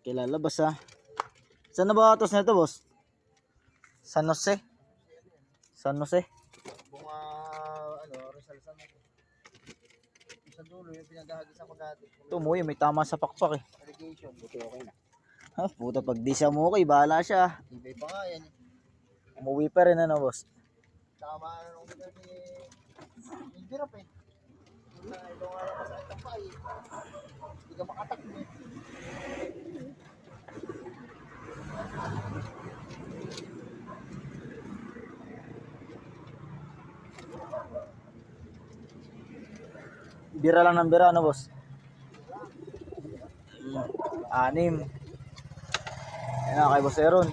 Kilalabas ha. Saan na ba atos na ito, boss? San Jose? San Jose? Bunga, Rizal San Jose. Sa dulo, yung pinagahagis ako dati. Ito mo may tama sa pakpak eh. Irrigation, buti okay na. Ha, puta pag di siya mo okay, bahala siya. Ibay pa nga yan eh. Umuwi pa rin ano, boss? Tama na nung kita ni... Yung dirap eh. Ibang araw ka sa itang pa eh. Hindi ka makatakbo eh. Bira lang ng bira, ano, boss? 6. Ayan na kay Boss Aaron.